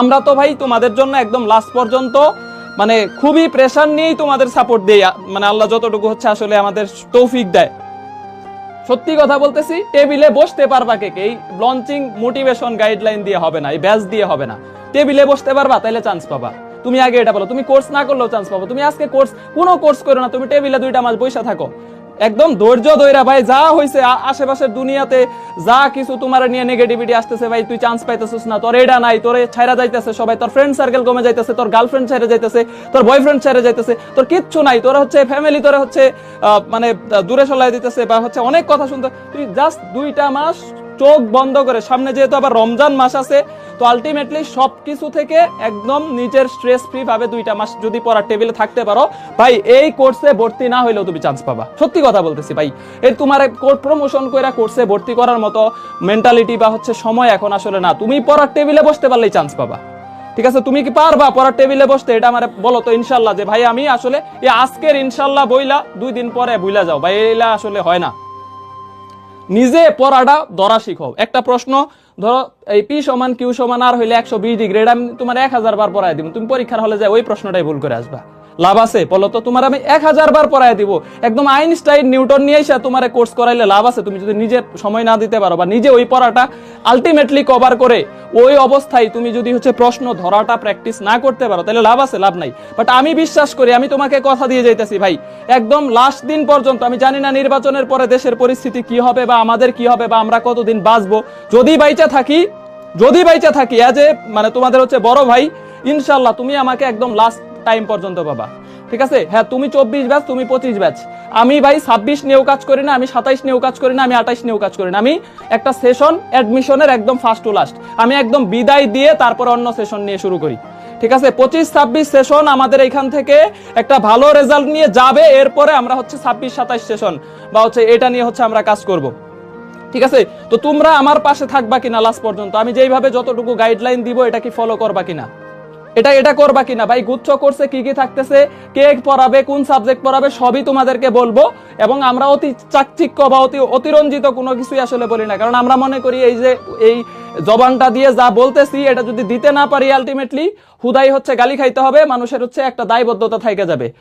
আমরা তো ভাই তোমাদের জন্য একদম লাস্ট পর্যন্ত মানে খুবই প্রেসার নিয়েই তোমাদের সাপোর্ট দেই, মানে আল্লাহ যতটুকু হচ্ছে আসলে আমাদের তৌফিক দেয়। সত্যি কথা বলতেছি, টেবিলে বসতে পারবা কে? এই লঞ্চিং মোটিভেশন গাইডলাইন দিয়ে হবে না, এই ব্যাচ দিয়ে হবে না। টেবিলে বসতে পারবা, তাইলে চান্স পাবা। তুমি আগে এটা বলো, তুমি কোর্স না করলেও চান্স পাবো। তুমি আজকে কোনো কোর্স করো না, তুমি টেবিলে 2টা মাস বসে থাকো, একদম ধৈর্য ধইরা ভাই, যা হইছে আশেপাশের দুনিয়াতে যা কিছু তোমার নিয়ে নেগেটিভিটি আসতেছে ভাই, তুই চান্স পাইতেছিস না, তোর এটা নাই, তোর ছাইরা যাইতেছে সবাই, তোর ফ্রেন্ড সার্কেল কমে যাইতেছে, তোর গার্লফ্রেন্ড ছাইরা যাইতেছে, তোর বয়ফ্রেন্ড ছাইরা যাইতেছে, তোর কিচ্ছু নাই, তোর হচ্ছে ফ্যামিলি তোর হচ্ছে মানে দূরে সলাই দিতেছে, বা হচ্ছে অনেক কথা শুনতে। তুই জাস্ট 2টা মাস চোখ বন্ধ করে, সামনে যেহেতু আবার রমজান মাস আছে, তো আলটিমেটলি সবকিছু থেকে একদম নিজের স্ট্রেস ফ্রি ভাবে 2টা মাস যদি পড়ার টেবিলে থাকতে পারো ভাই, এই কোর্সে ভর্তি না হইলেও তুমি চান্স পাবা। সত্যি কথা বলতেছি ভাই, এর তোমার প্রমোশন কইরা কোর্সে ভর্তি করার মতো মেন্টালিটি বা হচ্ছে সময় এখন আসলে না। তুমি পড়ার টেবিলে বসতে পারলেই চান্স পাবা। ঠিক আছে, তুমি কি পারবা পড়ার টেবিলে বসতে? এটা আমারে বলো তো ইনশাল্লাহ, যে ভাই আমি আসলে এই আজকের ইনশাল্লাহ বইলা 2 দিন পরে ভুলা যাও ভাই, এলা আসলে হয় না। নিজে পড়াটা ধরা শিখো। একটা প্রশ্ন ধরো, এই পি সমান কিউ সমান আর হইলে 120 ডিগ্রি, এটা আমি তোমার 1000 বার পড়াই দিব, তুমি পরীক্ষার হলে যায় ওই প্রশ্নটাই ভুল করে আসবা, লাভ আছে বলো তো? তোমার আমি 1000 বার পড়াই দিব, একদম আইনস্টাইন নিউটন নিয়ে এসে তোমার কোর্স করাইলে লাভ আছে? তুমি যদি নিজে সময় না দিতে পারো, বা নিজে ওই পড়াটা আলটিমেটলি কভার করে ওই অবস্থায় তুমি যদি হচ্ছে প্রশ্ন ধরাটা প্র্যাকটিস না করতে পারো, তাহলে লাভ আছে? লাভ নাই। বাট আমি বিশ্বাস করি, আমি তোমাকে কথা দিয়ে যাইতেছি ভাই, একদম লাস্ট দিন পর্যন্ত, আমি জানি না নির্বাচনের পরে দেশের পরিস্থিতি কি হবে, বা আমাদের কি হবে, বা আমরা কতদিন বাঁচবো, যদি বাইচা থাকি এজ এ মানে তোমাদের হচ্ছে বড় ভাই, ইনশাল্লাহ তুমি আমাকে একদম লাস্ট টাইম পর্যন্ত পাবা। ঠিক আছে? হ্যাঁ, তুমি 24 ব্যাচ, তুমি 25 ব্যাচ, আমি ভাই 26 নিয়েও কাজ করি না, আমি 27 নিয়েও কাজ করি না, আমি 28 নিয়েও কাজ করি না। আমি একটা সেশন অ্যাডমিশনের একদম ফার্স্ট টু লাস্ট, আমি একদম বিদায় দিয়ে তারপরে অন্য সেশন নিয়ে শুরু করি। ঠিক আছে? 25-26 সেশন আমাদের এখান থেকে একটা ভালো রেজাল্ট নিয়ে যাবে, এরপরে আমরা হচ্ছে 26-27 সেশন বা হচ্ছে এটা নিয়ে হচ্ছে আমরা কাজ করব। ঠিক আছে? তো তোমরা আমার পাশে থাকবা কিনা লাস্ট পর্যন্ত? আমি যেইভাবে যতটুকু গাইডলাইন দিব, এটা কি ফলো করবা কিনা, এটা করবা কিনা ভাই? গুচ্ছ কোর্সে কি কি থাকতেছে, কে পড়াবে, কোন সাবজেক্ট পড়াবে, সবই তোমাদেরকে বলবো। এবং আমরা অতি চাকচিক্য বা অতিরঞ্জিত কোনো কিছুই আসলে বলি না, কারণ আমরা মনে করি এই যে এই জবানটা দিয়ে যা বলতেছি, এটা যদি দিতে না পারি আলটিমেটলি হুদাই হচ্ছে গালি খাইতে হবে, মানুষের হচ্ছে একটা দায়বদ্ধতা থেকে যাবে।